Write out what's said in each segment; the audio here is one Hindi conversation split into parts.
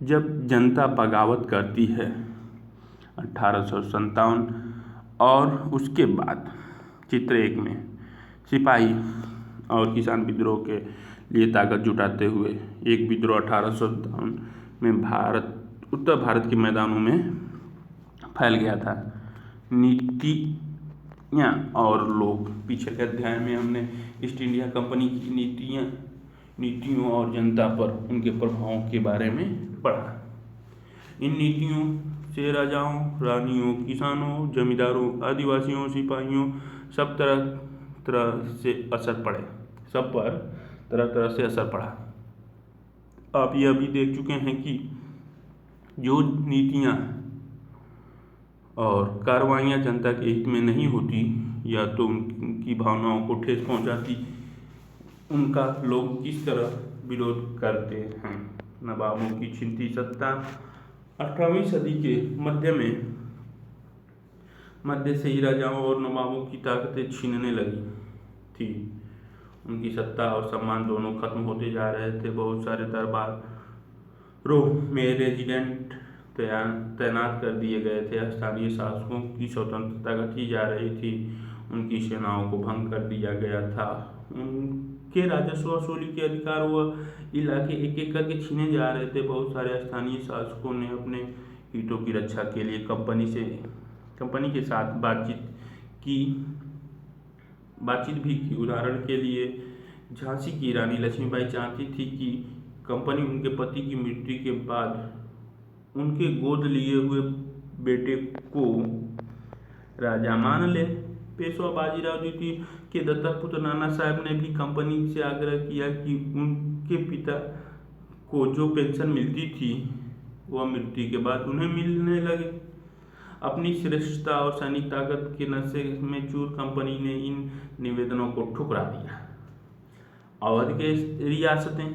जब जनता बगावत करती है 1857 और उसके बाद चित्र 1 में सिपाही और किसान विद्रोह के लिए ताकत जुटाते हुए एक विद्रोह 1857 में उत्तर भारत के मैदानों में फैल गया था। नीतियाँ और लोग, पिछले अध्याय में हमने ईस्ट इंडिया कंपनी की नीतियों और जनता पर उनके प्रभावों के बारे में पढ़ा। इन नीतियों से राजाओं, रानियों, किसानों, जमींदारों, आदिवासियों, सिपाहियों सब तरह से असर पड़े, सब पर तरह से असर पड़ा। आप यह भी देख चुके हैं कि जो नीतियाँ और कार्रवाइयाँ जनता के हित में नहीं होती या तो उनकी भावनाओं को ठेस पहुँचाती, उनका लोग किस तरह विरोध करते हैं। नवाबों की छिनती सत्ता 18वीं सदी के मध्य से ही राजाओं और नवाबों की ताकतें छीनने लगी थी। उनकी सत्ता और सम्मान दोनों खत्म होते जा रहे थे। बहुत सारे दरबारों में रेजिडेंट तैनात कर दिए गए थे। स्थानीय शासकों की स्वतंत्रता घटी जा रही थी। उनकी सेनाओं को भंग कर दिया गया था। उनके राजस्व वसूली के अधिकार व इलाके एक एक करके छीने जा रहे थे। बहुत सारे स्थानीय शासकों ने अपने हितों की रक्षा के लिए कंपनी के साथ बातचीत भी की। उदाहरण के लिए झांसी की रानी लक्ष्मीबाई चाहती थी कि कंपनी उनके पति की मृत्यु के बाद उनके गोद लिए हुए बेटे को राजा मान ले। पेशवा बाजीराव द्वितीय के दत्तक पुत्र नाना साहब ने भी कंपनी से आग्रह किया कि उनके पिता को जो पेंशन मिलती थी वह मृत्यु के बाद उन्हें मिलने लगे। अपनी श्रेष्ठता और सैनिक ताकत के नशे में चूर कंपनी ने इन निवेदनों को ठुकरा दिया। अवध के रियासतें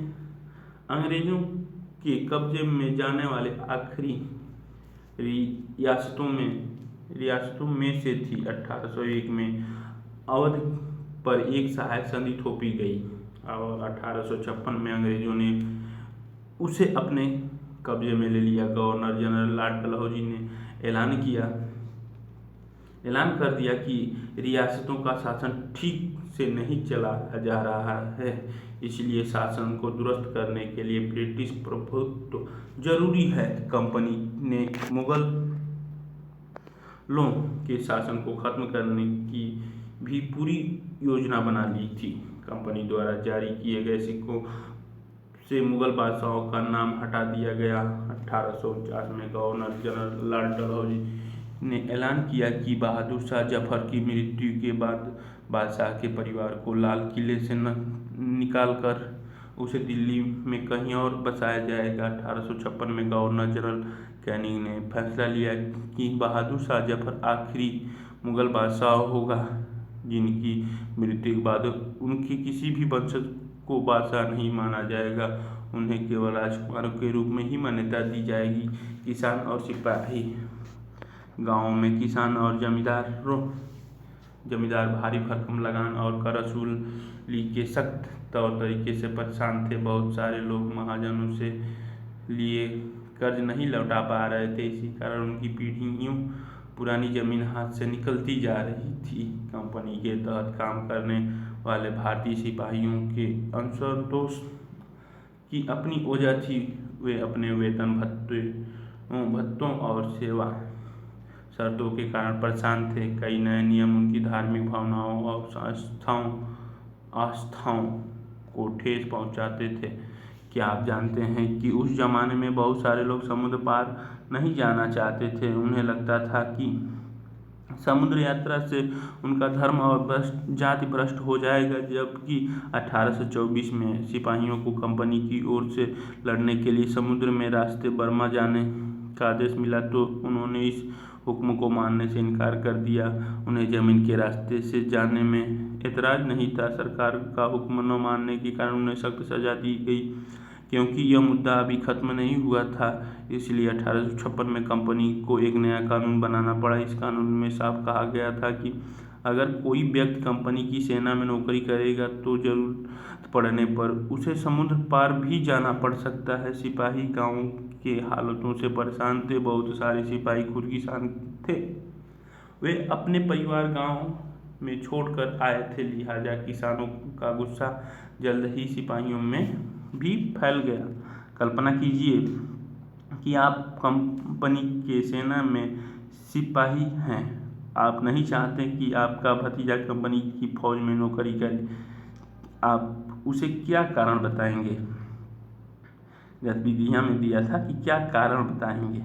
अंग्रेजों के कब्जे में जाने वाले आखिरी रियासतों में से थी। 1801 में अवध पर एक सहायक संधि थोपी गई और 1856 में अंग्रेजों ने उसे अपने कब्जे में ले लिया। गवर्नर जनरल लॉर्ड डलहौजी ने ऐलान कर दिया कि रियासतों का शासन ठीक से नहीं चला जा रहा है, इसलिए शासन को दुरुस्त करने के लिए ब्रिटिश प्रभुत्व जरूरी है। कंपनी ने मुगलों के शासन को खत्म करने की भी पूरी योजना बना ली थी। कंपनी द्वारा जारी किए गए सिक्कों से मुगल बादशाहों का नाम हटा दिया गया। 1849 में गवर्नर जनरल लॉर्ड डलहौजी ने ऐलान किया कि बहादुर शाह जफर की मृत्यु के बाद बादशाह के परिवार को लाल किले से निकाल कर उसे दिल्ली में कहीं और बसाया जाएगा। 1856 में गवर्नर जनरल कैनिंग ने फैसला लिया कि बहादुर शाह जफर आखिरी मुगल बादशाह होगा जिनकी मृत्यु के बाद उनके किसी भी वंशज को बादशाह नहीं माना जाएगा, उन्हें केवल राजकुमारों के रूप में ही मान्यता दी जाएगी। किसान और सिपाही। गाँवों में किसान और जमींदार भारी भरकम लगान और कर वसूली के सख्त तौर तरीके से परेशान थे। बहुत सारे लोग महाजनों से लिए कर्ज नहीं लौटा पा रहे थे। इसी कारण उनकी पीढ़ियों पुरानी जमीन हाथ से निकलती जा रही थी। कंपनी के तहत काम करने वाले भारतीय सिपाहियों के असंतोष की अपनी वजह थी। वे अपने वेतन भत्तों और सेवा शर्तों के कारण परेशान थे। कई नए नियम उनकी धार्मिक भावनाओं और आस्थाओं को ठेस पहुंचाते थे। क्या आप जानते हैं कि उस जमाने में बहुत सारे लोग समुद्र पार नहीं जाना चाहते थे। उन्हें लगता था कि समुद्र यात्रा से उनका धर्म और जाति भ्रष्ट हो जाएगा। जबकि 1824 में सिपाहियों को कंपनी की ओर से लड़ने के लिए समुद्र में रास्ते बर्मा जाने का आदेश मिला तो उन्होंने इस हुक्म को मानने से इनकार कर दिया। उन्हें जमीन के रास्ते से जाने में एतराज नहीं था। सरकार का हुक्म न मानने के कारण उन्हें सख्त सजा दी गई। क्योंकि यह मुद्दा अभी खत्म नहीं हुआ था, इसलिए 1856 में कंपनी को एक नया कानून बनाना पड़ा। इस कानून में साफ कहा गया था कि अगर कोई व्यक्ति कंपनी की सेना में नौकरी करेगा तो जरूरत पड़ने पर उसे समुद्र पार भी जाना पड़ सकता है। सिपाही गांव के हालातों से परेशान थे। बहुत सारे सिपाही खुदकिसान थे। वे अपने परिवार गांव में छोड़कर आए थे, लिहाजा किसानों का गुस्सा जल्द ही सिपाहियों में भी फैल गया। कल्पना कीजिए कि आप कंपनी के सेना में सिपाही हैं। आप नहीं चाहते कि आपका भतीजा कंपनी की फौज में नौकरी करे। आप उसे क्या कारण बताएंगे? गतिविधियां में दिया था कि क्या कारण बताएंगे।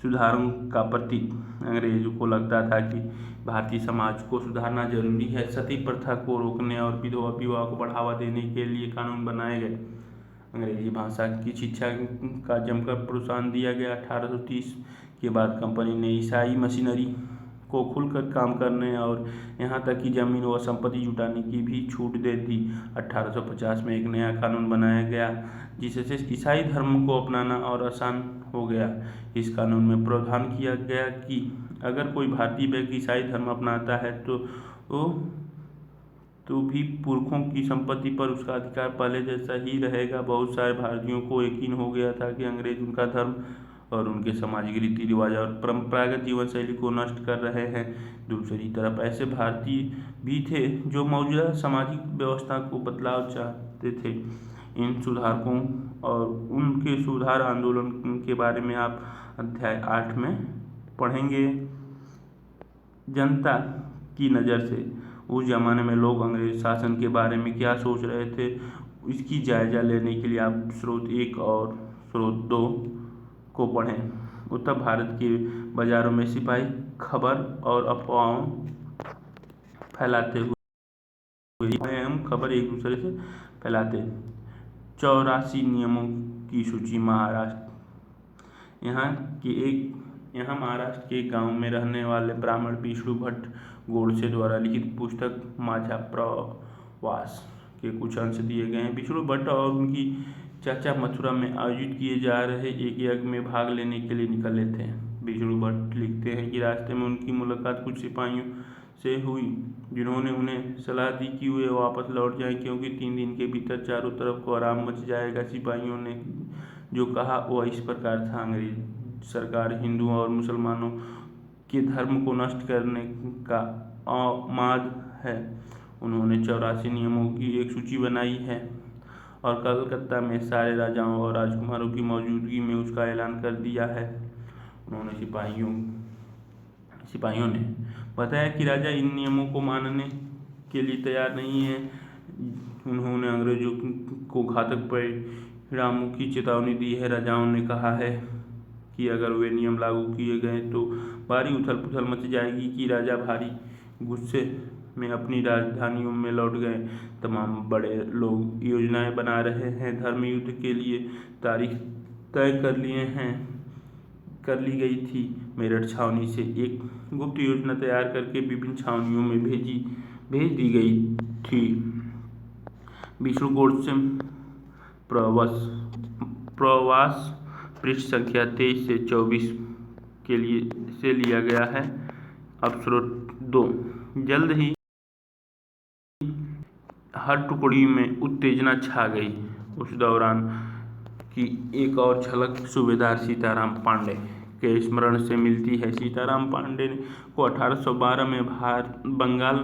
सुधारों का प्रतीक। अंग्रेजों को लगता था कि भारतीय समाज को सुधारना जरूरी है। सती प्रथा को रोकने और विधवा विवाह को बढ़ावा देने के लिए कानून बनाए गए। अंग्रेजी भाषा की शिक्षा का जमकर प्रोत्साहन दिया गया। 1830 के बाद कंपनी ने ईसाई मशीनरी को खुलकर काम करने और यहाँ तक कि जमीन व संपत्ति जुटाने की भी छूट दे दी। 1850 में एक नया कानून बनाया गया जिससे ईसाई धर्म को अपनाना और आसान हो गया। इस कानून में प्रावधान किया गया कि अगर कोई भारतीय व्यक्ति ईसाई धर्म अपनाता है तो भी पुरखों की संपत्ति पर उसका अधिकार पहले जैसा ही रहेगा। बहुत सारे भारतीयों को यकीन हो गया था कि अंग्रेज उनका धर्म और उनके सामाजिक रीति रिवाज और परंपरागत जीवन शैली को नष्ट कर रहे हैं। दूसरी तरफ ऐसे भारतीय भी थे जो मौजूदा सामाजिक व्यवस्था को बदलाव चाहते थे। इन सुधारकों और उनके सुधार आंदोलन के बारे में आप अध्याय 8 में पढ़ेंगे। जनता की नज़र से उस जमाने में लोग अंग्रेज शासन के बारे में क्या सोच रहे थे, इसकी जायजा लेने के लिए आप स्रोत 1 और स्रोत 2 को पढ़ें। उत्तर भारत के बाजारों में सिपाही खबर और अफवाहों फैलाते हुए हम खबर एक दूसरे से फैलाते। 84 नियमों की सूची। महाराष्ट्र। यहाँ महाराष्ट्र के गांव में रहने वाले ब्राह्मण विष्णु भट्ट गोडसे द्वारा लिखित पुस्तक माझा प्रवास के कुछ अंश दिए गए हैं। विष्णु भट्ट और उनकी चाचा मथुरा में आयोजित किए जा रहे एक यज्ञ में भाग लेने के लिए निकले थे। विष्णु भट्ट लिखते हैं कि रास्ते में उनकी मुलाकात कुछ सिपाहियों से हुई जिन्होंने उन्हें सलाह दी कि वे वापस लौट जाएं क्योंकि 3 दिन के भीतर चारों तरफ को आराम मच जाएगा। सिपाहियों ने जो कहा वह इस प्रकार था। अंग्रेज सरकार हिंदुओं और मुसलमानों के धर्म को नष्ट करने का आमाद है। उन्होंने 84 नियमों की एक सूची बनाई है और कलकत्ता में सारे राजाओं और राजकुमारों की मौजूदगी में उसका ऐलान कर दिया है। उन्होंने सिपाहियों ने बताया कि राजा इन नियमों को मानने के लिए तैयार नहीं है। उन्होंने अंग्रेजों को घातक परिणामों की चेतावनी दी है। राजाओं ने कहा है कि अगर वे नियम लागू किए गए तो भारी उथल पुथल मच जाएगी कि राजा भारी गुस्से में अपनी राजधानियों में लौट गए। तमाम बड़े लोग योजनाएं बना रहे हैं। धर्म युद्ध के लिए तारीख तय कर ली गई थी। मेरठ छावनी से एक गुप्त योजना तैयार करके विभिन्न छावनियों में भेज दी गई थी। विष्णु गोडसे प्रवास पृष्ठ संख्या 23 से 24 के लिए से लिया गया है। अब स्रोत 2। जल्द ही हर टुकड़ी में उत्तेजना छा गई। उस दौरान की एक और झलक सूबेदार सीताराम पांडे के स्मरण से मिलती है। सीताराम पांडे को 1812 में बंगाल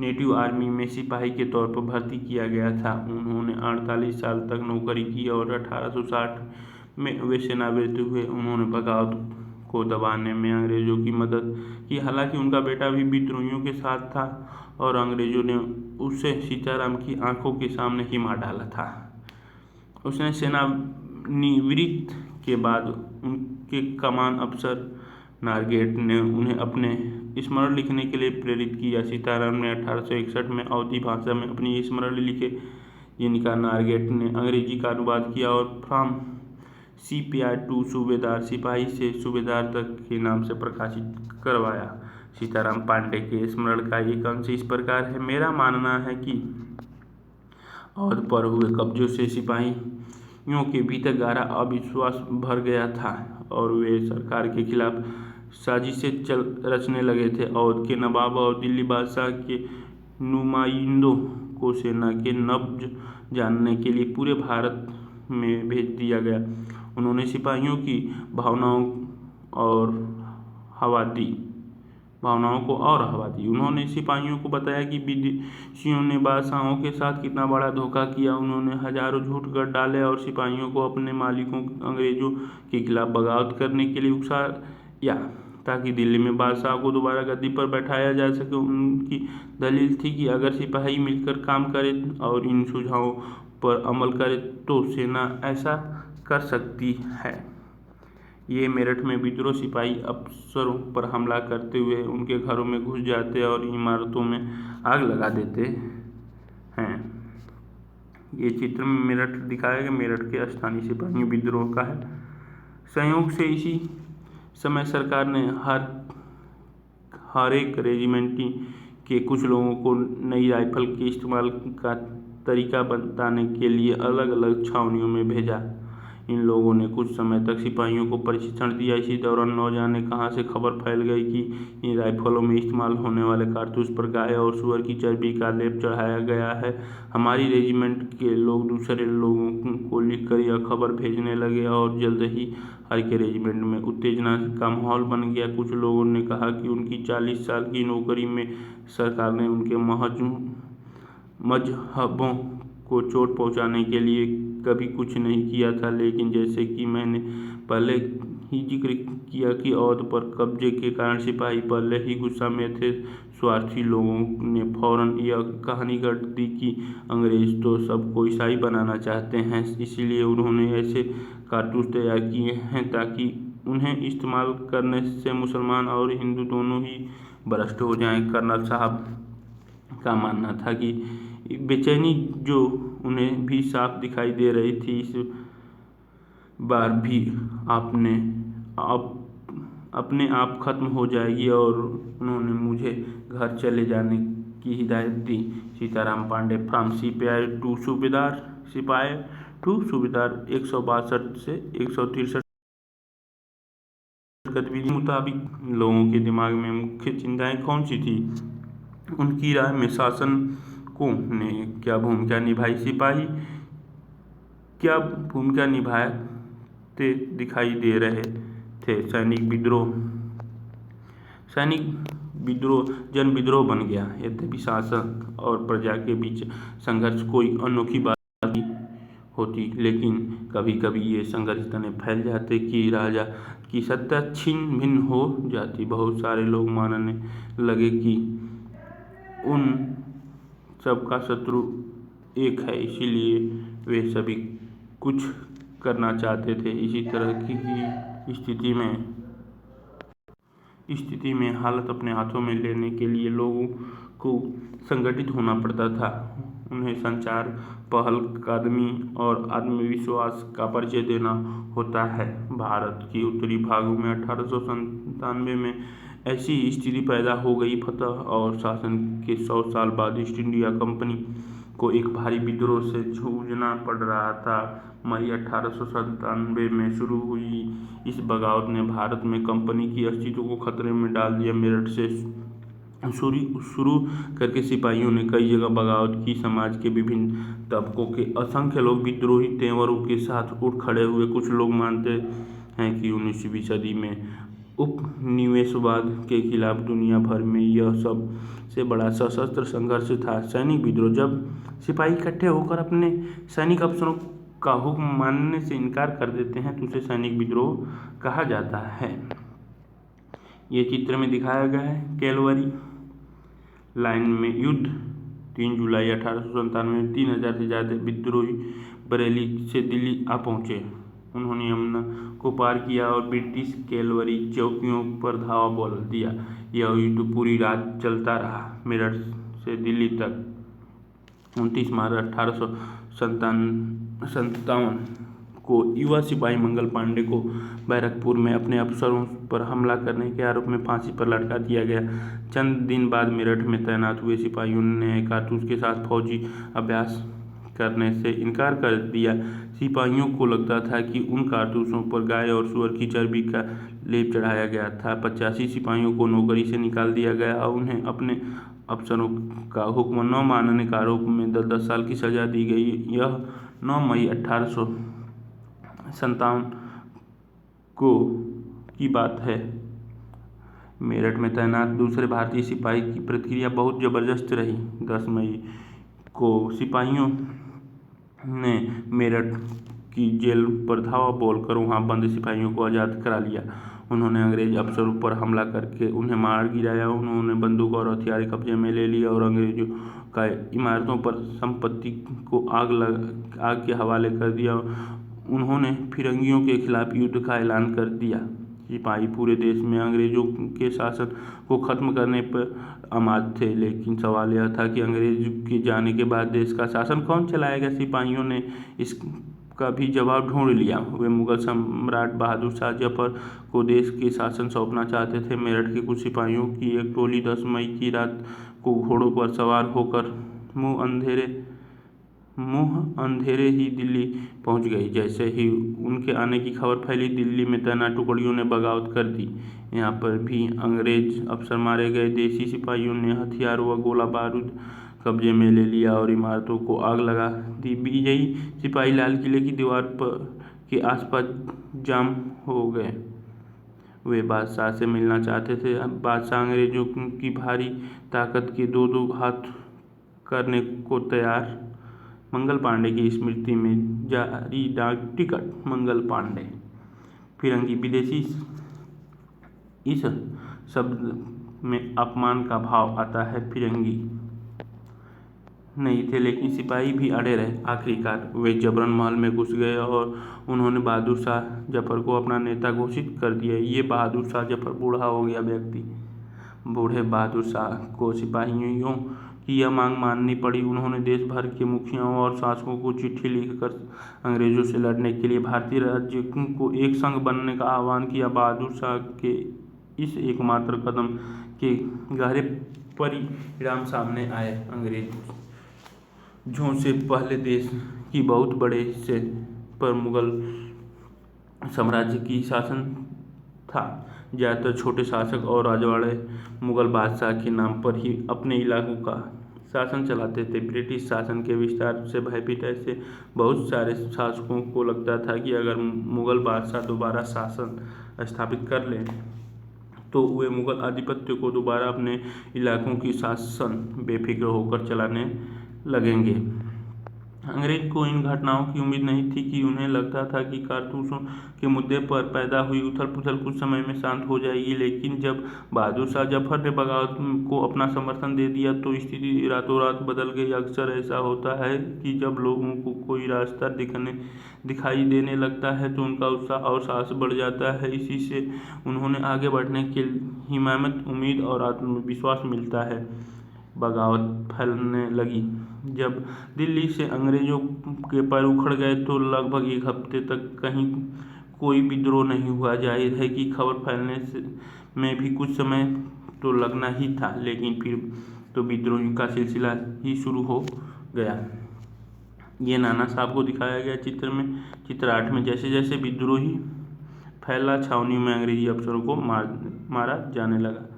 नेटिव आर्मी में सिपाही के तौर पर भर्ती किया गया था। उन्होंने 48 साल तक नौकरी की और 1860 में वे सेवानिवृत्त हुए। उन्होंने बगावत को दबाने में अंग्रेजों की मदद की। हालांकि उनका बेटा भी विद्रोहियों के साथ था और अंग्रेजों ने उसे सीताराम की आंखों के सामने ही मार डाला था। उसने सेवानिवृत्ति के बाद उनके कमान अफसर नारगेट ने उन्हें अपने स्मरण लिखने के लिए प्रेरित किया। सीताराम ने 1861 में अवधी भाषा में अपनी स्मरण लिखे जिनका नारगेट ने अंग्रेजी का अनुवाद किया और फ्रॉम सिपाही टू सूबेदार, सिपाही से सूबेदार तक के नाम से प्रकाशित करवाया। सीताराम पांडे के स्मरण का एक अंश इस प्रकार है। मेरा मानना है कि अवध पर हुए कब्जों से सिपाहियों के भीतर गहरा अविश्वास भर गया था और वे सरकार के खिलाफ साजिशें रचने लगे थे। अवध के नवाब और दिल्ली बादशाह के नुमाइंदों को सेना के नब्ज जानने के लिए पूरे भारत में भेज दिया गया। उन्होंने सिपाहियों की भावनाओं को और हवा दी। उन्होंने सिपाहियों को बताया कि विदेशियों ने बादशाहों के साथ कितना बड़ा धोखा किया। उन्होंने हजारों झूठ गढ़ डाले और सिपाहियों को अपने मालिकों अंग्रेजों के खिलाफ बगावत करने के लिए उकसाया ताकि दिल्ली में बादशाह को दोबारा गद्दी पर बैठाया जा सके। उनकी दलील थी कि अगर सिपाही मिलकर काम करें और इन सुझावों पर अमल करें तो सेना ऐसा कर सकती है। ये मेरठ में विद्रोह सिपाही अफसरों पर हमला करते हुए उनके घरों में घुस जाते और इमारतों में आग लगा देते हैं। ये चित्र में मेरठ दिखाया गया मेरठ के स्थानीय सिपाहियों विद्रोह का है। संयोग से इसी समय सरकार ने हर एक रेजिमेंट के कुछ लोगों को नई राइफल के इस्तेमाल का तरीका बताने के लिए अलग अलग छावनियों में भेजा। इन लोगों ने कुछ समय तक सिपाहियों को प्रशिक्षण दिया। इसी दौरान न जाने कहां से खबर फैल गई कि इन राइफलों में इस्तेमाल होने वाले कारतूस पर गाय और सूअर की चर्बी का लेप चढ़ाया गया है। हमारी रेजिमेंट के लोग दूसरे लोगों को लिखकर यह खबर भेजने लगे और जल्द ही हर के रेजिमेंट में उत्तेजना का माहौल बन गया। कुछ लोगों ने कहा कि उनकी 40 साल की नौकरी में सरकार ने उनके मजहबों को चोट पहुंचाने के लिए कभी कुछ नहीं किया था, लेकिन जैसे कि मैंने पहले ही जिक्र किया कि अवध पर कब्जे के कारण सिपाही पहले ही गुस्सा में थे। स्वार्थी लोगों ने फौरन यह कहानी गढ़ दी कि अंग्रेज तो सबको ईसाई बनाना चाहते हैं, इसलिए उन्होंने ऐसे कारतूस तैयार किए हैं ताकि उन्हें इस्तेमाल करने से मुसलमान और हिंदू दोनों ही भ्रष्ट हो जाएं। कर्नल साहब का मानना था कि बेचैनी जो उन्हें भी साफ दिखाई दे रही थी इस बार भी अपने आप खत्म हो जाएगी और उन्होंने मुझे घर चले जाने की हिदायत दी। सीताराम पांडे फ्रॉम सिपाही टू सूबेदार। सिपाही टू सूबेदार 162 से 163 गतिविधि मुताबिक लोगों के दिमाग में मुख्य चिंताएं कौन सी थी? उनकी राय में शासकों ने क्या भूमिका निभाई? सिपाही क्या भूमिका निभाते दिखाई दे रहे थे? सैनिक विद्रोह जन विद्रोह बन गया। यद्यपि शासक और प्रजा के बीच संघर्ष कोई अनोखी बात नहीं होती, लेकिन कभी कभी ये संघर्ष इतने फैल जाते कि राजा की सत्ता छिन्न भिन्न हो जाती। बहुत सारे लोग मानने लगे कि उन सबका शत्रु एक है, इसीलिए वे सभी कुछ करना चाहते थे। इसी तरह की स्थिति में हालत अपने हाथों में लेने के लिए लोगों को संगठित होना पड़ता था। उन्हें संचार, पहलकदमी और आत्मविश्वास का परिचय देना होता है। भारत के उत्तरी भागों में 1897 में ऐसी स्थिति पैदा हो गई। फतह और शासन के 100 साल बाद ईस्ट इंडिया कंपनी को एक भारी विद्रोह से जूझना पड़ रहा था। मई 1897 में शुरू हुई इस बगावत ने भारत में कंपनी की अस्तित्व को खतरे में डाल दिया। मेरठ से शुरू करके सिपाहियों ने कई जगह बगावत की। समाज के विभिन्न तबकों के असंख्य लोग विद्रोही तेवरों के साथ उठ खड़े हुए। कुछ लोग मानते हैं कि 19वीं सदी में उपनिवेशवाद के खिलाफ दुनिया भर में यह सबसे बड़ा सशस्त्र संघर्ष था। सैनिक विद्रोह जब सिपाही इकट्ठे होकर अपने सैनिक अफसरों का हुक्म मानने से इनकार कर देते हैं तो उसे सैनिक विद्रोह कहा जाता है। ये चित्र में दिखाया गया है कैलवरी लाइन में युद्ध। 3 जुलाई 1897 में 3000 से ज़्यादा विद्रोही बरेली से दिल्ली आ पहुँचे। उन्होंने यमुना को पार किया और ब्रिटिश कैलवरी चौकियों पर धावा बोल दिया। यह युद्ध पूरी रात चलता रहा। मेरठ से दिल्ली तक 29 मार्च 1857 को युवा सिपाही मंगल पांडे को बैरकपुर में अपने अफसरों पर हमला करने के आरोप में फांसी पर लटका दिया गया। चंद दिन बाद मेरठ में तैनात हुए सिपाहियों ने कारतूस के साथ फौजी अभ्यास करने से इनकार कर दिया। सिपाहियों को लगता था कि उन कारतूसों पर गाय और सूअर की चर्बी का लेप चढ़ाया गया था। 85 सिपाहियों को नौकरी से निकाल दिया गया और उन्हें अपने अफसरों का हुक्म न मानने का आरोप में 10-10 साल की सजा दी गई। यह 9 मई 1857 को की बात है। मेरठ में तैनात दूसरे भारतीय सिपाही की प्रतिक्रिया बहुत जबरदस्त रही। 10 मई को सिपाहियों ने मेरठ की जेल पर धावा बोलकर वहां बंद सिपाहियों को आज़ाद करा लिया। उन्होंने अंग्रेज अफसरों पर हमला करके उन्हें मार गिराया। उन्होंने बंदूक और हथियार कब्जे में ले लिए और अंग्रेजों का इमारतों पर संपत्ति को आग के हवाले कर दिया। उन्होंने फिरंगियों के खिलाफ युद्ध का ऐलान कर दिया। सिपाही पूरे देश में अंग्रेजों के शासन को खत्म करने पर आमाद थे, लेकिन सवाल यह था कि अंग्रेज के जाने के बाद देश का शासन कौन चलाएगा। सिपाहियों ने इसका भी जवाब ढूंढ लिया। वे मुगल सम्राट बहादुर शाह जफर को देश के शासन सौंपना चाहते थे। मेरठ के कुछ सिपाहियों की एक टोली 10 मई की रात को घोड़ों पर सवार होकर मुँह अंधेरे ही दिल्ली पहुंच गई। जैसे ही उनके आने की खबर फैली, दिल्ली में तैनात टुकड़ियों ने बगावत कर दी। यहाँ पर भी अंग्रेज अफसर मारे गए। देसी सिपाहियों ने हथियार व गोला बारूद कब्जे में ले लिया और इमारतों को आग लगा दी। विजयी सिपाही लाल किले की दीवार के आसपास जाम हो गए। वे बादशाह से मिलना चाहते थे। बादशाह अंग्रेजों की भारी ताकत के दो हाथ करने को तैयार। मंगल पांडे की स्मृति में जारी डाक टिकट। मंगल पांडे। फिरंगी विदेशी इस शब्द में अपमान का भाव आता है। फिरंगी नहीं थे, लेकिन सिपाही भी अड़े रहे। आखिरकार वे जबरन महल में घुस गए और उन्होंने बहादुर शाह जफर को अपना नेता घोषित कर दिया। ये बहादुर शाह जफर बूढ़ा हो गया व्यक्ति। बूढ़े बहादुर शाह को सिपाहियों की यह मांग माननी पड़ी। उन्होंने देश भर के मुखियाओं और शासकों को चिट्ठी लिखकर अंग्रेजों से लड़ने के लिए भारतीय राज्य को एक संघ बनने का आह्वान किया। बहादुर शाह के इस एकमात्र कदम के गहरे परिणाम सामने आए। अंग्रेजों से पहले देश की बहुत बड़े हिस्से पर मुगल साम्राज्य की शासन था। ज़्यादातर छोटे शासक और राजवाड़े मुगल बादशाह के नाम पर ही अपने इलाकों का शासन चलाते थे। ब्रिटिश शासन के विस्तार से भयभीत ऐसे बहुत सारे शासकों को लगता था कि अगर मुगल बादशाह दोबारा शासन स्थापित कर लें तो वे मुगल आधिपत्य को दोबारा अपने इलाकों की शासन बेफिक्र होकर चलाने लगेंगे। अंग्रेज को इन घटनाओं की उम्मीद नहीं थी कि उन्हें लगता था कि कारतूसों के मुद्दे पर पैदा हुई उथल पुथल कुछ समय में शांत हो जाएगी, लेकिन जब बहादुर शाह जफर ने बगावत को अपना समर्थन दे दिया तो स्थिति रातों रात बदल गई। अक्सर ऐसा होता है कि जब लोगों को कोई रास्ता दिखाई देने लगता है तो उनका उत्साह और साहस बढ़ जाता है। इसी से उन्होंने आगे बढ़ने की हिम्मत, उम्मीद और आत्मविश्वास मिलता है। बगावत फैलने लगी। जब दिल्ली से अंग्रेजों के पैर उखड़ गए तो लगभग एक हफ्ते तक कहीं कोई विद्रोह नहीं हुआ। जाहिर है कि खबर फैलने में भी कुछ समय तो लगना ही था, लेकिन फिर तो विद्रोह का सिलसिला ही शुरू हो गया। ये नाना साहब को दिखाया गया चित्र 8 में। जैसे जैसे विद्रोही फैला, छावनी में अंग्रेजी अफसरों को मारा जाने लगा।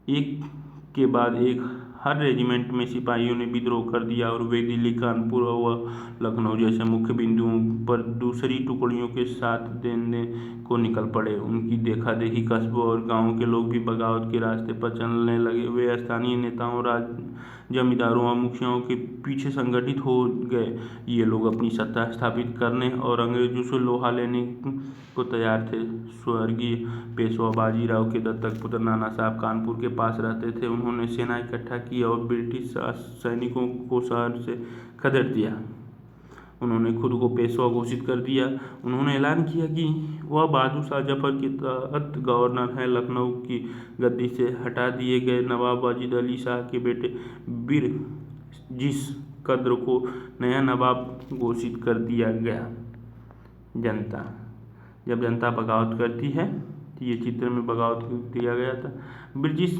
एक के बाद एक हर रेजिमेंट में सिपाहियों ने विद्रोह कर दिया और वे दिल्ली, कानपुर व लखनऊ जैसे मुख्य बिंदुओं पर दूसरी टुकड़ियों के साथ देने को निकल पड़े। उनकी देखा देखी कस्बों और गांवों के लोग भी बगावत के रास्ते पर चलने लगे। वे स्थानीय नेताओं, जमींदारों और मुखियाओं के पीछे संगठित हो गए। ये लोग अपनी सत्ता स्थापित करने और अंग्रेजों से लोहा लेने को तैयार थे। स्वर्गीय पेशवा बाजीराव के दत्तक पुत्र नाना साहब कानपुर के पास रहते थे। उन्होंने सेना इकट्ठा की और ब्रिटिश सैनिकों को शहर से खदेड़ दिया। उन्होंने खुद को पेशवा घोषित कर दिया। उन्होंने ऐलान किया कि वह बहादुर शाह जफर के तहत गवर्नर हैं। लखनऊ की गद्दी से हटा दिए गए नवाब वाजिद अली शाह के बेटे बिरजिस कद्र को नया नवाब घोषित कर दिया गया। जनता, जब जनता बगावत करती है तो ये चित्र में बगावत दिया गया था। बिरजिस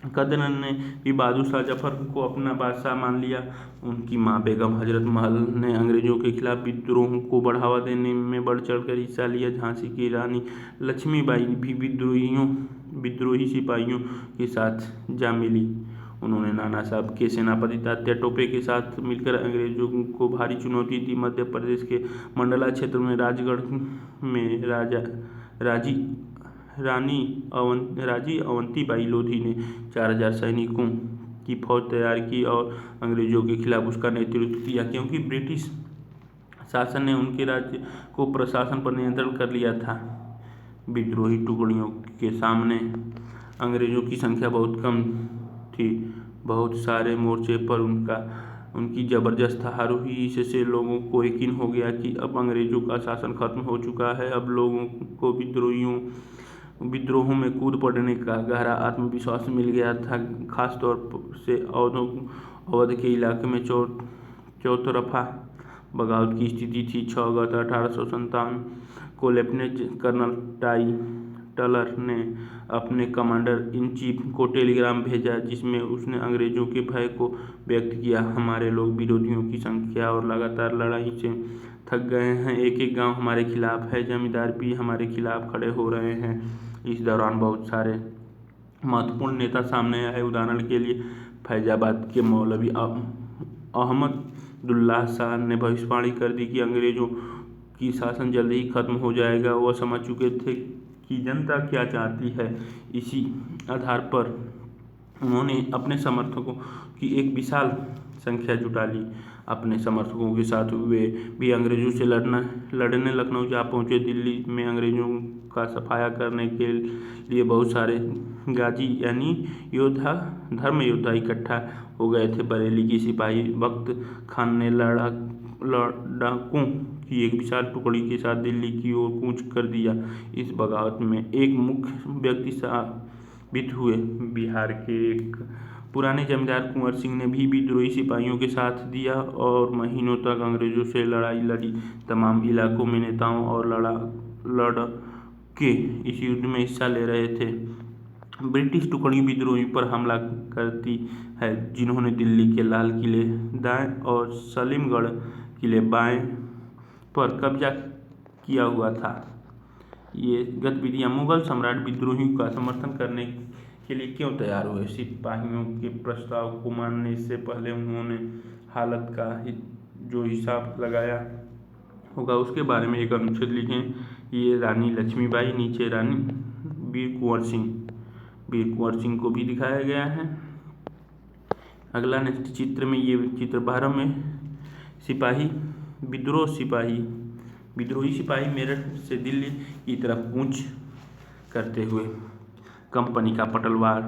कदर ने भी बहादुर शाह जफर को अपना बादशाह मान लिया। उनकी मां बेगम हजरत महल ने अंग्रेजों के खिलाफ विद्रोह को बढ़ावा देने में बढ़ चढ़कर हिस्सा लिया। झांसी की रानी लक्ष्मीबाई भी विद्रोही सिपाहियों के साथ जा मिली। उन्होंने नाना साहब के सेनापति तात्या टोपे के साथ मिलकर अंग्रेजों को भारी चुनौती दी। मध्य प्रदेश के मंडला क्षेत्र में राजगढ़ में राजी अवंतीबाई लोधी ने 4000 सैनिकों की फौज तैयार की और अंग्रेजों के खिलाफ उसका नेतृत्व किया। क्योंकि ब्रिटिश शासन ने उनके राज्य को प्रशासन पर नियंत्रण कर लिया था, विद्रोही टुकड़ियों के सामने अंग्रेजों की संख्या बहुत कम थी। बहुत सारे मोर्चे पर उनकी जबरदस्त हार हुई। इससे लोगों को यकीन हो गया कि अब अंग्रेजों का शासन खत्म हो चुका है। अब लोगों को विद्रोहों में कूद पड़ने का गहरा आत्मविश्वास मिल गया था। खासतौर से अवध के इलाके में चौतरफा बगावत की स्थिति थी। 6 अगस्त 1857 को लेफ्टिनेंट कर्नल टाई टलर ने अपने कमांडर इन चीफ को टेलीग्राम भेजा, जिसमें उसने अंग्रेजों के भय को व्यक्त किया। हमारे लोग विरोधियों की संख्या और लगातार लड़ाई से थक गए हैं। एक एक गांव हमारे खिलाफ है, जमींदार भी हमारे खिलाफ खड़े हो रहे हैं। इस दौरान बहुत सारे महत्वपूर्ण नेता सामने आए। उदाहरण के लिए फैजाबाद के मौलवी अहमदुल्लाह शाह ने भविष्यवाणी कर दी कि अंग्रेजों की शासन जल्द ही खत्म हो जाएगा। वह समझ चुके थे कि जनता क्या चाहती है। इसी आधार पर उन्होंने अपने समर्थकों की एक विशाल संख्या जुटा ली। अपने समर्थकों के साथ वे भी अंग्रेजों से लड़ने लखनऊ जा पहुंचे। दिल्ली में अंग्रेजों का सफाया करने के लिए बहुत सारे गाजी यानी धर्म योद्धा इकट्ठा हो गए थे। बरेली की सिपाही बख्त खान ने लड़ाकों की एक विशाल टुकड़ी के साथ दिल्ली की ओर कूच कर दिया। इस बगावत में एक मुख्य व्यक्ति साबित हुए। बिहार के एक पुराने जमींदार कुंवर सिंह ने भी विद्रोही सिपाहियों के साथ दिया और महीनों तक अंग्रेजों से लड़ाई लड़ी। तमाम इलाकों में नेताओं और लड़के इस युद्ध में हिस्सा ले रहे थे। ब्रिटिश टुकड़ी विद्रोहियों पर हमला करती है, जिन्होंने दिल्ली के लाल किले दाएं और सलीमगढ़ किले बाएं पर कब्जा किया हुआ था। ये गतिविधियां मुगल सम्राट विद्रोहियों का समर्थन करने के लिए क्यों तैयार हुए? सिपाहियों के प्रस्ताव को मानने से पहले उन्होंने हालत का जो हिसाब लगाया होगा उसके बारे में एक अनुच्छेद लिखें। ये रानी लक्ष्मीबाई, नीचे रानी वीर कुंवर सिंह को भी दिखाया गया है। अगला नेक्स्ट चित्र में ये चित्र 12 में विद्रोही सिपाही मेरठ से दिल्ली की तरफ कूच करते हुए कंपनी का पलटवार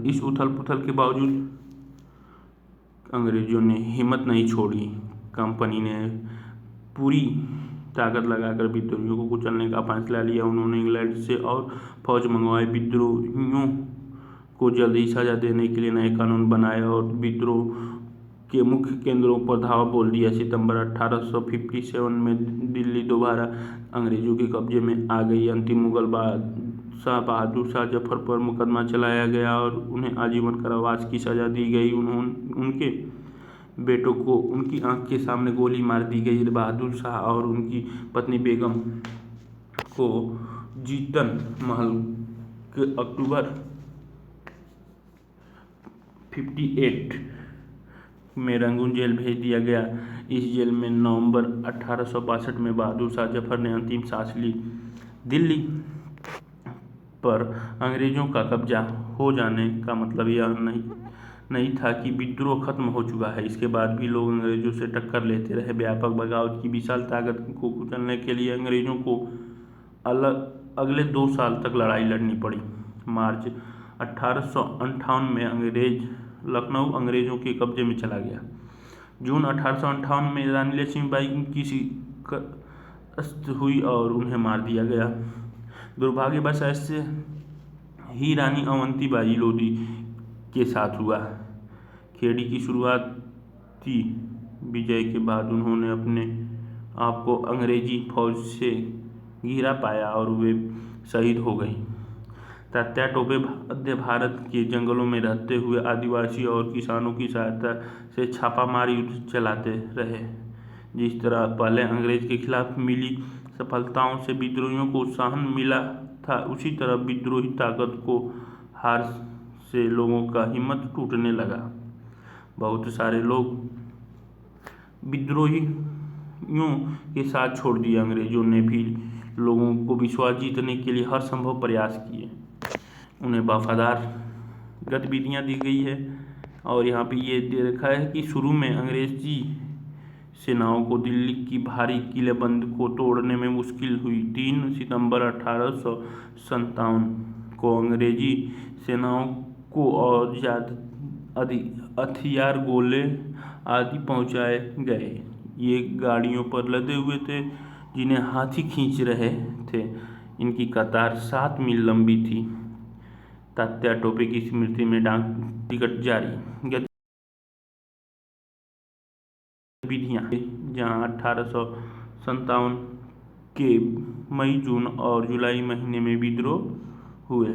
इस उथल पुथल के बावजूद अंग्रेजों ने हिम्मत नहीं छोड़ी। कंपनी ने पूरी ताकत लगाकर विद्रोहियों को कुचलने का फैसला लिया। उन्होंने इंग्लैंड से और फौज मंगवाई। विद्रोहियों को जल्द ही सजा देने के लिए नए कानून बनाए और विद्रोह के मुख्य केंद्रों पर धावा बोल दिया। सितंबर 1857 में दिल्ली दोबारा अंग्रेजों के कब्जे में आ गई। अंतिम मुगल बादशाह बहादुर शाह जफर पर मुकदमा चलाया गया और उन्हें आजीवन कारावास की सजा दी गई। उनके बेटों को उनकी आंख के सामने गोली मार दी गई। बहादुर शाह और उनकी पत्नी बेगम को जीतन महल के अक्टूबर 58 में रंगून जेल भेज दिया गया। इस जेल में नवंबर 1862 में बहादुर शाह जफर ने अंतिम सांस ली। दिल्ली पर अंग्रेजों का कब्जा हो जाने का मतलब यह नहीं था कि विद्रोह खत्म हो चुका है। इसके बाद भी लोग अंग्रेजों से टक्कर लेते रहे। व्यापक बगावत की विशाल ताकत को कुचलने के लिए अंग्रेजों को अगले 2 साल तक लड़ाई लड़नी पड़ी। मार्च 1858 में लखनऊ अंग्रेजों के कब्जे में चला गया। जून 1858 में रानी लक्ष्मीबाई की शिकस्त हुई और उन्हें मार दिया गया। दुर्भाग्यवश ऐसे ही रानी अवंतीबाई लोधी के साथ हुआ। खेड़ी की शुरुआती विजय के बाद उन्होंने अपने आप को अंग्रेजी फौज से घिरा पाया और वे शहीद हो गई। तात्या टोपे मध्य भारत के जंगलों में रहते हुए आदिवासी और किसानों की सहायता से छापामार युद्ध चलाते रहे। जिस तरह पहले अंग्रेज के खिलाफ मिली सफलताओं से विद्रोहियों को उत्साह मिला था, उसी तरह विद्रोही ताकत को हार से लोगों का हिम्मत टूटने लगा। बहुत सारे लोग विद्रोहियों के साथ छोड़ दिया। अंग्रेजों ने भी लोगों को विश्वास जीतने के लिए हर संभव प्रयास किए। उन्हें वफादार गतिविधियां दी गई है और यहाँ पे ये दे रखा है कि शुरू में अंग्रेजी सेनाओं को दिल्ली की भारी किलेबंद को तोड़ने में मुश्किल हुई। 3 सितंबर 1857 को अंग्रेजी सेनाओं को और ज़्यादा हथियार, गोले आदि पहुंचाए गए। ये गाड़ियों पर लदे हुए थे जिन्हें हाथी खींच रहे थे। इनकी कतार 7 मील लंबी थी। तात्या टोपे की स्मृति में डाक टिकट जारी गतिविधियां, जहां 1857 के मई, जून और जुलाई महीने में विद्रोह हुए।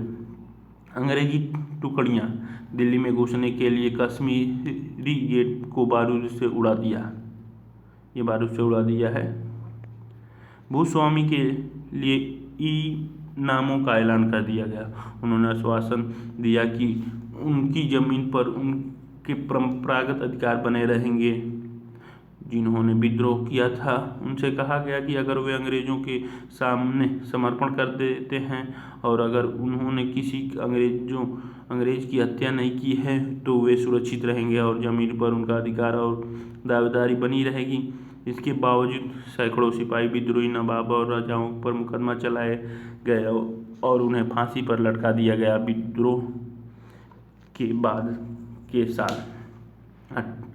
अंग्रेजी टुकड़ियां दिल्ली में घुसने के लिए कश्मीरी गेट को बारूद से उड़ा दिया। ये बारूद से उड़ा दिया है। भूस्वामी के लिए इनामों का ऐलान कर दिया गया। उन्होंने आश्वासन दिया कि उनकी जमीन पर उनके परंपरागत अधिकार बने रहेंगे। जिन्होंने विद्रोह किया था उनसे कहा गया कि अगर वे अंग्रेजों के सामने समर्पण कर देते हैं और अगर उन्होंने किसी अंग्रेज की हत्या नहीं की है तो वे सुरक्षित रहेंगे और ज़मीन पर उनका अधिकार और दावेदारी बनी रहेगी। इसके बावजूद सैकड़ों सिपाही, विद्रोही नवाब और राजाओं पर मुकदमा चलाए गए और उन्हें फांसी पर लटका दिया गया। विद्रोह के बाद के साल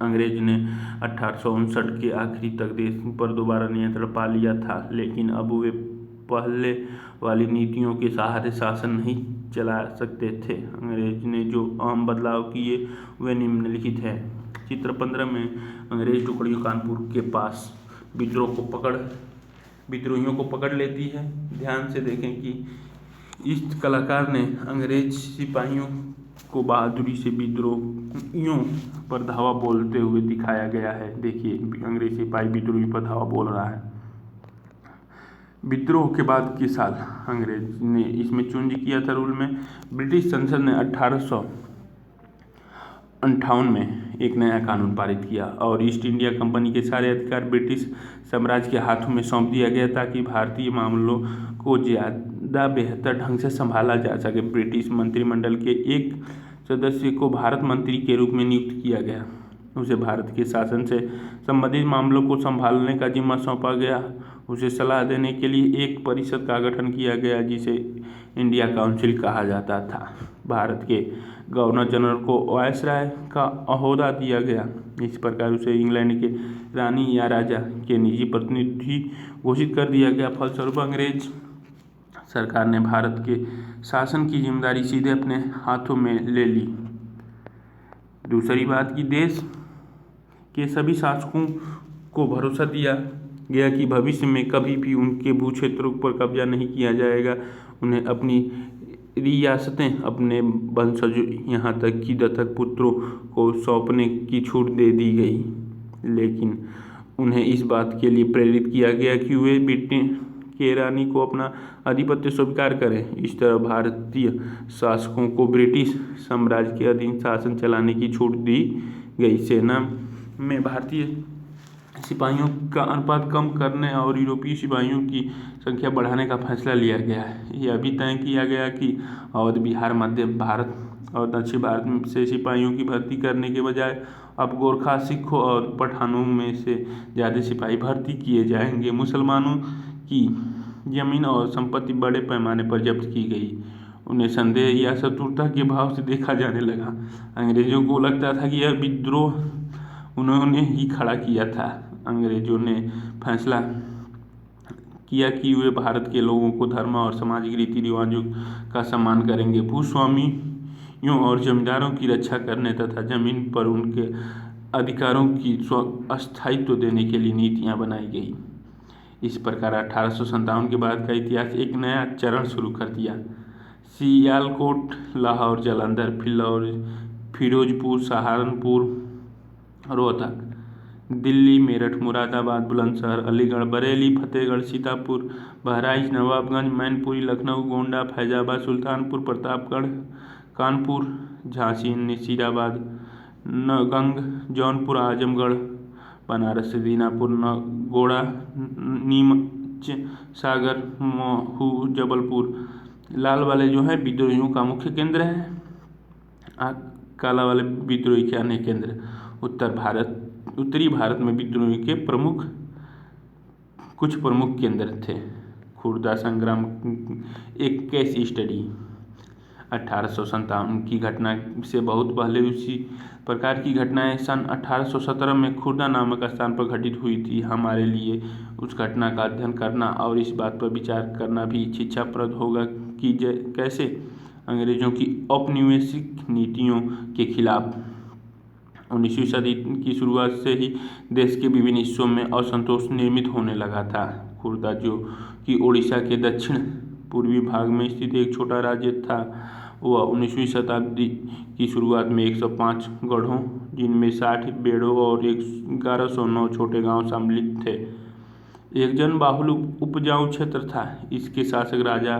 अंग्रेज ने 1859 के आखिरी तक देश पर दोबारा नियंत्रण पा लिया था, लेकिन अब वे पहले वाली नीतियों के सहारे शासन नहीं चला सकते थे। अंग्रेज ने जो अहम बदलाव किए वे निम्नलिखित हैं। चित्र 15 में अंग्रेज टुकड़ियों कानपुर के पास विद्रोहियों को पकड़ लेती है। ध्यान से देखें कि इस कलाकार ने अंग्रेज सिपाहियों को बहादुरी से विद्रोहियों पर धावा बोलते हुए दिखाया गया है। देखिए, अंग्रेज सिपाही विद्रोही पर धावा बोल रहा है। विद्रोह के बाद के साल अंग्रेज ने इसमें चेंज किया था रूल में। ब्रिटिश संसद ने 1858 में एक नया कानून पारित किया और ईस्ट इंडिया कंपनी के सारे अधिकार ब्रिटिश साम्राज्य के हाथों में सौंप दिया गया ताकि भारतीय मामलों को ज़्यादा बेहतर ढंग से संभाला जा सके। ब्रिटिश मंत्रिमंडल के एक सदस्य को भारत मंत्री के रूप में नियुक्त किया गया। उसे भारत के शासन से संबंधित मामलों को संभालने का जिम्मा सौंपा गया। उसे सलाह देने के लिए एक परिषद का गठन किया गया जिसे इंडिया काउंसिल कहा जाता था। भारत के गवर्नर जनरल को वायसराय का ओहदा दिया गया। इस प्रकार उसे इंग्लैंड के रानी या राजा के निजी प्रतिनिधि घोषित कर दिया गया। फलस्वरूप अंग्रेज सरकार ने भारत के शासन की जिम्मेदारी सीधे अपने हाथों में ले ली। दूसरी बात कि देश के सभी शासकों को भरोसा दिया गया कि भविष्य में कभी भी उनके भू क्षेत्रों पर कब्जा नहीं किया जाएगा। उन्हें अपनी रियासतें अपने वंशज यहाँ तक कि दत्तक पुत्रों को सौंपने की छूट दे दी गई, लेकिन उन्हें इस बात के लिए प्रेरित किया गया कि वे ब्रिटेन के रानी को अपना आधिपत्य स्वीकार करें। इस तरह भारतीय शासकों को ब्रिटिश साम्राज्य के अधीन शासन चलाने की छूट दी गई। सेना में भारतीय सिपाहियों का अनुपात कम करने और यूरोपीय सिपाहियों की संख्या बढ़ाने का फैसला लिया गया है। यह भी तय किया गया कि अवध, बिहार, मध्य भारत और दक्षिण भारत से सिपाहियों की भर्ती करने के बजाय अब गोरखा, सिखों और पठानों में से ज़्यादा सिपाही भर्ती किए जाएंगे। मुसलमानों की जमीन और संपत्ति बड़े पैमाने पर जब्त की गई। उन्हें संदेह या शत्रुता के भाव से देखा जाने लगा। अंग्रेजों को लगता था कि यह विद्रोह उन्होंने ही खड़ा किया था। अंग्रेजों ने फैसला किया कि वे भारत के लोगों को धर्म और सामाजिक रीति रिवाजों का सम्मान करेंगे। भूस्वामियों और जमींदारों की रक्षा करने तथा जमीन पर उनके अधिकारों की स्थायित्व देने के लिए नीतियां बनाई गई। इस प्रकार 1857 के बाद का इतिहास एक नया चरण शुरू कर दिया। सियालकोट, लाहौर, जालंधर, फिरोजपुर, सहारनपुर, रोहतक, दिल्ली, मेरठ, मुरादाबाद, बुलंदशहर, अलीगढ़, बरेली, फतेहगढ़, सीतापुर, बहराइच, नवाबगंज, मैनपुरी, लखनऊ, गोंडा, फैजाबाद, सुल्तानपुर, प्रतापगढ़, कानपुर, झांसी, नसीराबाद, नगंग, जौनपुर, आजमगढ़, बनारस, दीनापुर, नगोड़ा, नीमच, सागर, महू, जबलपुर, लाल वाले जो है विद्रोहियों का मुख्य केंद्र है, काला वाले विद्रोही के अन्य केंद्र। उत्तरी भारत में विद्रोही के कुछ प्रमुख केंद्र थे। खुर्दा संग्राम एक केस स्टडी 1857 की घटना से बहुत पहले उसी प्रकार की घटनाएं सन 1817 में खुर्दा नामक स्थान पर घटित हुई थी। हमारे लिए उस घटना का अध्ययन करना और इस बात पर विचार करना भी शिक्षाप्रद होगा कि कैसे अंग्रेजों की औपनिवेशिक नीतियों के खिलाफ 19वीं सदी की शुरुआत से ही देश के विभिन्न हिस्सों में असंतोष निर्मित होने लगा था। खुर्दा, जो कि ओडिशा के दक्षिण पूर्वी भाग में स्थित एक छोटा राज्य था, वह 19वीं शताब्दी की शुरुआत में 105 गढ़ों, जिनमें 60 बेड़ों और 1109 छोटे गांव सम्मिलित थे, एक जनबाहुल उपजाऊ क्षेत्र था। इसके शासक राजा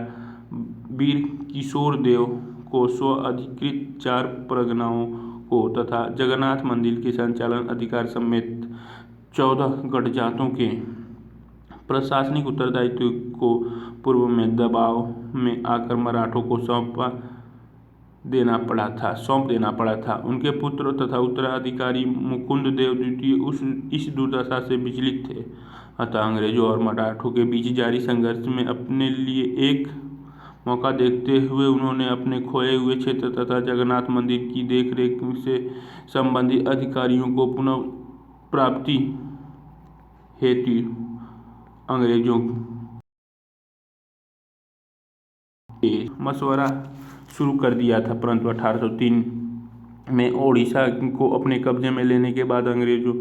वीर किशोर देव को स्व अधिकृत 4 परगनाओं को तथा जगन्नाथ मंदिर के संचालन अधिकार समेत 14 गढ़जातों के प्रशासनिक उत्तरदायित्व को पूर्व में दबाव में आकर मराठों को सौंप देना पड़ा था। उनके पुत्र तथा उत्तराधिकारी मुकुंद देव द्वितीय इस दुर्दशा से विचलित थे। अतः अंग्रेजों और मराठों के बीच जारी संघर्ष में अपने लिए एक मौका देखते हुए उन्होंने अपने खोए हुए क्षेत्र तथा जगन्नाथ मंदिर की देखरेख से संबंधित अधिकारियों को पुनः प्राप्ति हेतु अंग्रेजों के मशवरा शुरू कर दिया था। परंतु 1803 में ओडिशा को अपने कब्जे में लेने के बाद अंग्रेजों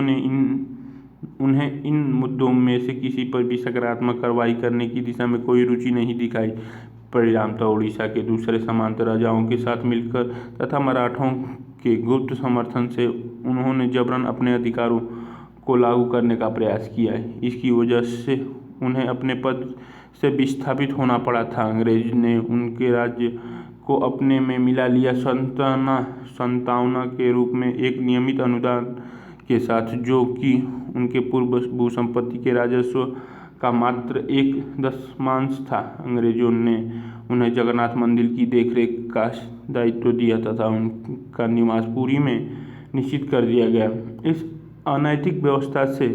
ने उन्हें इन मुद्दों में से किसी पर भी सकारात्मक कार्रवाई करने की दिशा में कोई रुचि नहीं दिखाई। परिणामतः ओडिशा के दूसरे सामंत राजाओं के साथ मिलकर तथा मराठों के गुप्त समर्थन से उन्होंने जबरन अपने अधिकारों को लागू करने का प्रयास किया। इसकी वजह से उन्हें अपने पद से विस्थापित होना पड़ा था। अंग्रेज ने उनके राज्य को अपने में मिला लिया, संतावना के रूप में एक नियमित अनुदान के साथ, जो कि उनके पूर्व भूसंपत्ति के राजस्व का मात्र 1/10 था। अंग्रेजों ने उन्हें जगन्नाथ मंदिर की देखरेख का दायित्व दिया तथा उनका निवास पुरी में निश्चित कर दिया गया। इस अनैतिक व्यवस्था से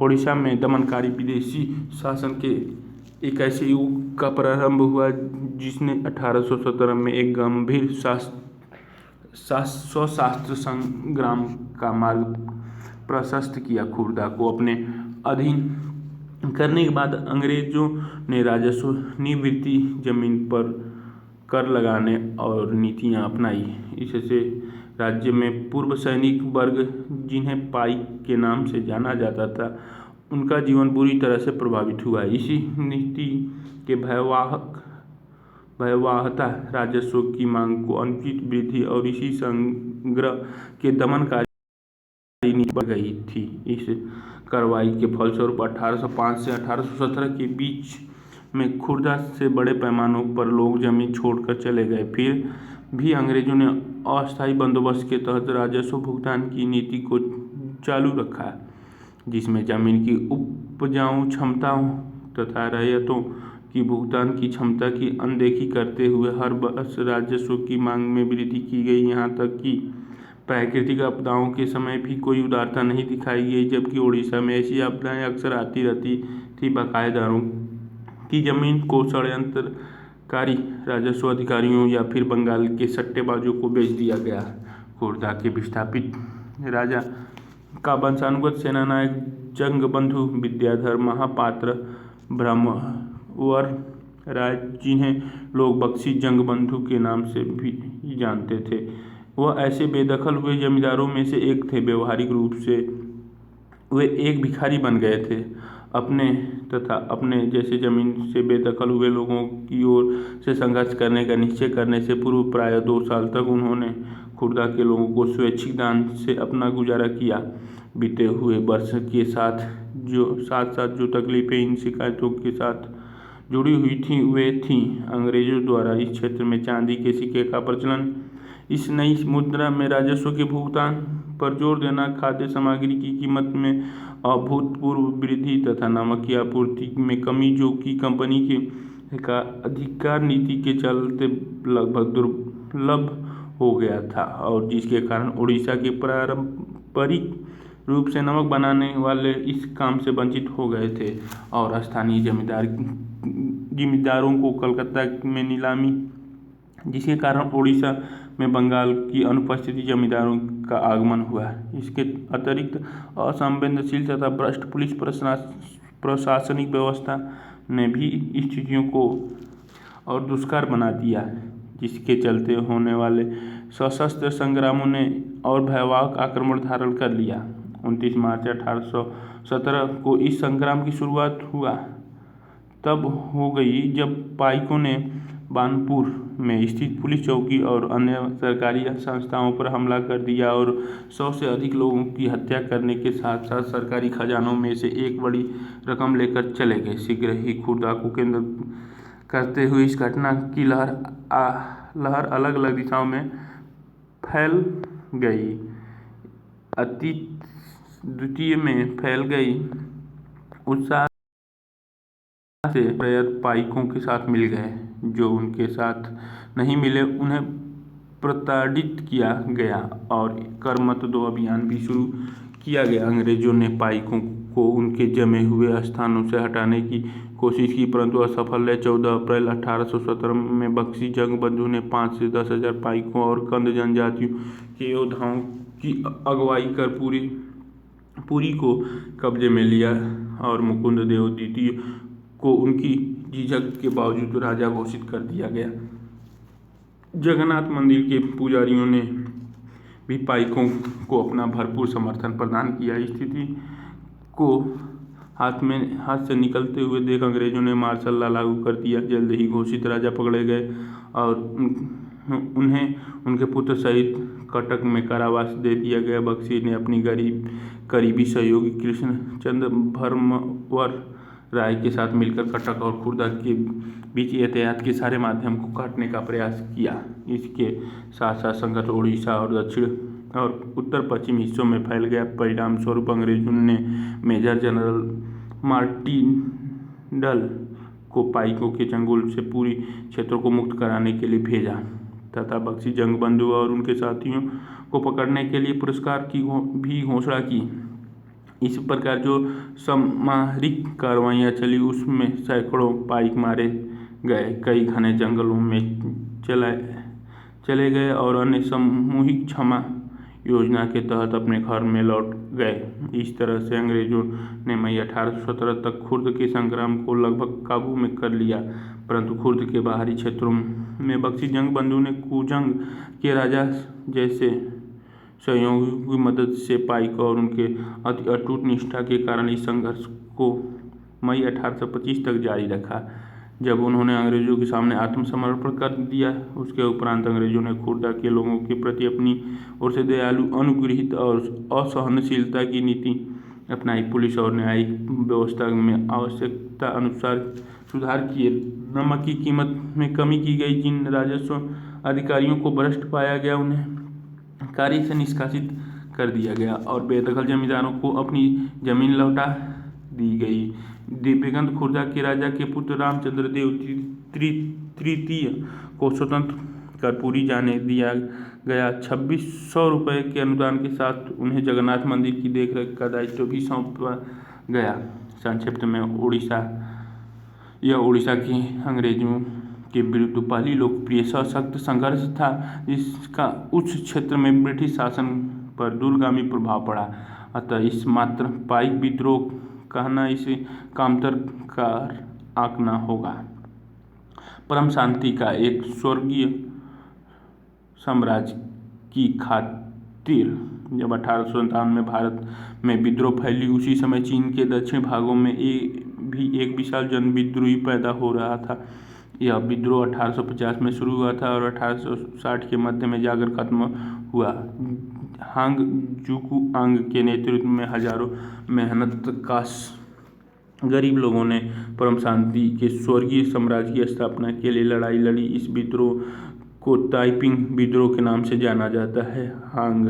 ओडिशा में दमनकारी विदेशी शासन के एक ऐसे युग का प्रारंभ हुआ जिसने 1817 में एक गंभीर सशस्त्र संग्राम का मार्ग प्रशस्त किया। खुर्दा को अपने अधीन करने के बाद अंग्रेजों ने राजस्व निवृत्ति, जमीन पर कर लगाने और नीतियां अपनाई। इससे राज्य में पूर्व सैनिक वर्ग, जिन्हें पाइक के नाम से जाना जाता था, उनका जीवन बुरी तरह से प्रभावित हुआ। इसी नीति के भयावहता राजस्व की मांग को अनुचित वृद्धि और इसी संग्रह के दमनकारी नीति बढ़ गई थी। इस कार्रवाई के फलस्वरूप 1805 से 1817 के बीच में खुर्दा से बड़े पैमाने पर लोग जमीन छोड़कर चले गए। फिर भी अंग्रेजों ने अस्थायी बंदोबस्त के तहत राजस्व भुगतान की नीति को चालू रखा, जिसमें जमीन की उपजाऊ क्षमताओं तथा रैयतों की भुगतान की क्षमता की अनदेखी करते हुए हर वर्ष राजस्व की मांग में वृद्धि की गई। यहाँ तक कि प्राकृतिक आपदाओं के समय भी कोई उदारता नहीं दिखाई गई, जबकि ओडिशा में ऐसी आपदाएं अक्सर आती रहती थी। बकायेदारों की जमीन को षड्यंत्रकारी राजस्व अधिकारियों या फिर बंगाल के सट्टेबाजों को बेच दिया गया। खुर्दा के विस्थापित राजा का वंशानुगत सेनानायक जंगबंधु विद्याधर महापात्र ब्रह्मवर राय, जिन्हें लोग बख्शी जंगबंधु के नाम से भी जानते थे, वह ऐसे बेदखल हुए जमींदारों में से एक थे। व्यवहारिक रूप से वे एक भिखारी बन गए थे। अपने तथा अपने जैसे जमीन से बेदखल हुए लोगों की ओर से संघर्ष करने का निश्चय करने से पूर्व प्राय 2 साल तक उन्होंने खुर्दा के लोगों को स्वैच्छिक दान से अपना गुजारा किया। बीते हुए वर्ष के साथ साथ जो तकलीफें इन शिकायतों के साथ जुड़ी हुई थीं वे थीं अंग्रेजों द्वारा इस क्षेत्र में चांदी के सिक्के का प्रचलन, इस नई मुद्रा में राजस्व के भुगतान पर जोर देना, खाद्य सामग्री की कीमत में अभूतपूर्व वृद्धि तथा नमक की आपूर्ति में कमी, जो कि कंपनी के का अधिकार नीति के चलते लगभग दुर्लभ हो गया था और जिसके कारण उड़ीसा के पारंपरिक रूप से नमक बनाने वाले इस काम से वंचित हो गए थे और स्थानीय जमींदारों को कलकत्ता में नीलामी, जिसके कारण उड़ीसा में बंगाल की अनुपस्थिति जमींदारों का आगमन हुआ। इसके अतिरिक्त असंवेदनशील तथा भ्रष्ट पुलिस प्रशासनिक व्यवस्था ने भी स्थितियों को और दुष्कर बना दिया, जिसके चलते होने वाले सशस्त्र संग्रामों ने और भयावह आक्रमण धारण कर लिया। 29 मार्च 1817 को इस संग्राम की शुरुआत हुआ तब हो गई जब पाइकों ने बानपुर में स्थित पुलिस चौकी और अन्य सरकारी संस्थाओं पर हमला कर दिया और 100 से अधिक लोगों की हत्या करने के साथ साथ सरकारी खजानों में से एक बड़ी रकम लेकर चले गए। शीघ्र ही खुर्दा को केंद्र करते हुए इस घटना की लहर अलग अलग दिशाओं में फैल गई। द्वितीय में फैल गई उत्साह से प्रयत पाइकों के साथ मिल गए, जो उनके साथ नहीं मिले उन्हें प्रताड़ित किया गया और कर मत दो अभियान भी शुरू किया गया। अंग्रेजों ने पाइकों को उनके जमे हुए स्थानों से हटाने की कोशिश की परंतु असफल रहे। 14 अप्रैल 1817 में बख्शी जंगबंधु ने 5 से 10 हजार पाइकों और कंद जनजातियों के योद्धाओं की अगुवाई कर पुरी को कब्जे में लिया और मुकुंद देव द्वितीय को उनकी झिझक के बावजूद राजा घोषित कर दिया गया। जगन्नाथ मंदिर के पुजारियों ने भी पाइकों को अपना भरपूर समर्थन प्रदान किया। स्थिति को हाथ से निकलते हुए देख अंग्रेजों ने मार्शल लॉ लागू कर दिया। जल्द ही घोषित राजा पकड़े गए और उन्हें उनके पुत्र सहित कटक में कारावास दे दिया गया। बख्शी ने अपनी करीबी सहयोगी कृष्णचंद्र भरमवर राय के साथ मिलकर कटक और खुर्दा के बीच यातायात के सारे माध्यम को काटने का प्रयास किया। इसके साथ साथ संघर्ष उड़ीसा और दक्षिण और उत्तर पश्चिम हिस्सों में फैल गया। परिणाम स्वरूप अंग्रेजों ने मेजर जनरल मार्टिनडल को पाइकों के चंगुल से पूरी क्षेत्रों को मुक्त कराने के लिए भेजा तथा बख्शी जंगबंधु और उनके साथियों को पकड़ने के लिए पुरस्कार की भी घोषणा की। इस प्रकार जो सामरिक कार्रवाइयाँ चली उसमें सैकड़ों पाइक मारे गए, कई घने जंगलों में चले गए और अन्य सामूहिक क्षमा योजना के तहत अपने घर में लौट गए। इस तरह से अंग्रेजों ने मई 1817 तक खुर्द के संग्राम को लगभग काबू में कर लिया, परंतु खुर्द के बाहरी क्षेत्रों में बख्शी जंगबंधु ने कुजंग के राजा जैसे सहयोगियों की मदद से पाइक और उनके अति अटूट निष्ठा के कारण इस संघर्ष को मई 1825 तक जारी रखा, जब उन्होंने अंग्रेजों के सामने आत्मसमर्पण कर दिया। उसके उपरांत अंग्रेजों ने खुर्दा के लोगों के प्रति अपनी ओर से दयालु, अनुग्रहित और असहनशीलता की नीति अपनाई। पुलिस और न्यायिक व्यवस्था में आवश्यकता अनुसार सुधार किए। नमक की कीमत में कमी की गई। जिन राजस्व अधिकारियों को भ्रष्ट पाया गया उन्हें कार्य से निष्कासित कर दिया गया और बेदखल जमींदारों को अपनी जमीन लौटा दी गई। दिव्यगंज खुर्दा के राजा के पुत्र रामचंद्र देव तृतीय को स्वतंत्र कर पुरी जाने दिया गया। 2600 रुपये के अनुदान के साथ उन्हें जगन्नाथ मंदिर की देखरेख का दायित्व भी सौंपा गया। संक्षिप्त में यह उड़ीसा की अंग्रेजों के विरुद्ध पहली लोकप्रिय सशक्त संघर्ष था जिसका उस क्षेत्र में ब्रिटिश शासन पर दूरगामी प्रभाव पड़ा। अतः इस मात्र पाइक विद्रोह कहना इसे कामतर कार आंकना होगा। परम शांति का एक स्वर्गीय साम्राज्य की खातिर जब 1857 में भारत में विद्रोह फैली, उसी समय चीन के दक्षिण भागों में भी एक विशाल जन विद्रोह पैदा हो रहा था। यह विद्रोह 1850 में शुरू हुआ था और 1860 के मध्य में जाकर खत्म हुआ। हांग जुकुआंग के नेतृत्व में हजारों मेहनतकश गरीब लोगों ने परम शांति के स्वर्गीय साम्राज्य की स्थापना के लिए लड़ाई लड़ी। इस विद्रोह को ताइपिंग विद्रोह के नाम से जाना जाता है। हांग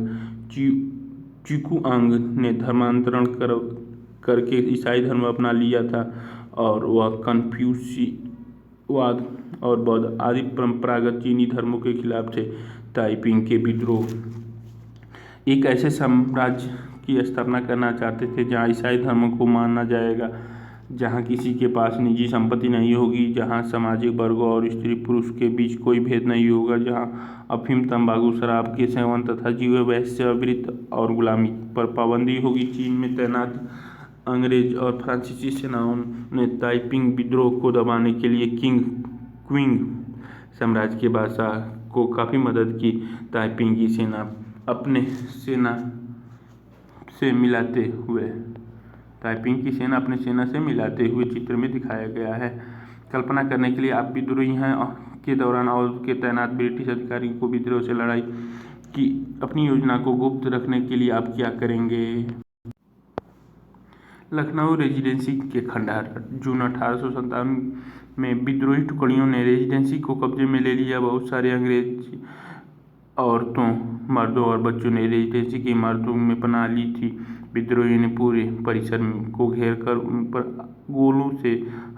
जुकुआंग ने धर्मांतरण करके ईसाई धर्म अपना लिया था और वह कन्फ्यूशियसवाद और बौद्ध आदि परंपरागत चीनी धर्मों के खिलाफ थे। ताइपिंग के विद्रोह एक ऐसे साम्राज्य की स्थापना करना चाहते थे जहां ईसाई धर्म को माना जाएगा, जहां किसी के पास निजी संपत्ति नहीं होगी, जहां सामाजिक वर्गों और स्त्री पुरुष के बीच कोई भेद नहीं होगा, जहां अफीम, तंबाकू, शराब के सेवन तथा जीव वेश्यावृत्ति और गुलामी पर पाबंदी होगी। चीन में तैनात अंग्रेज और फ्रांसीसी सेनाओं ने ताइपिंग विद्रोह को दबाने के लिए क्विंग साम्राज्य के बादशाह को काफ़ी मदद की। ताइपिंग की सेना अपने सेना से मिलाते हुए चित्र में दिखाया गया है। कल्पना करने के लिए आप विद्रोह के दौरान और के तैनात ब्रिटिश अधिकारी को विद्रोह से लड़ाई की अपनी योजना को गुप्त रखने के लिए आप क्या करेंगे। लखनऊ रेजिडेंसी के खंडहर। जून 1857 में विद्रोही टुकड़ियों ने रेजिडेंसी को कब्जे में ले लिया। बहुत सारे अंग्रेज औरतों, मर्दों और बच्चों ने रेजिडेंसी की इमारतों में पनाह ली थी। विद्रोहियों ने पूरे परिसर को घेर कर उन पर गोलों से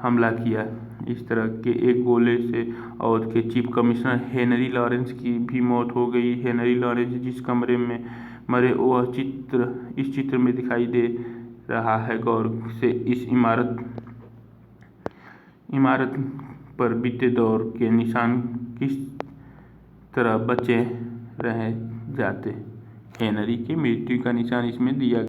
हमला किया। इस तरह के एक गोले से अवध के चीफ कमिश्नर हेनरी लॉरेंस की भी मौत हो गई। हेनरी लॉरेंस जिस कमरे में मरे वह चित्र इस चित्र में दिखाई दे रहा है। गौर से इस इमारत पर बीते दौर के निशान किस तरह बचे रह जाते। हेनरी की मृत्यु का निशान इसमें दिया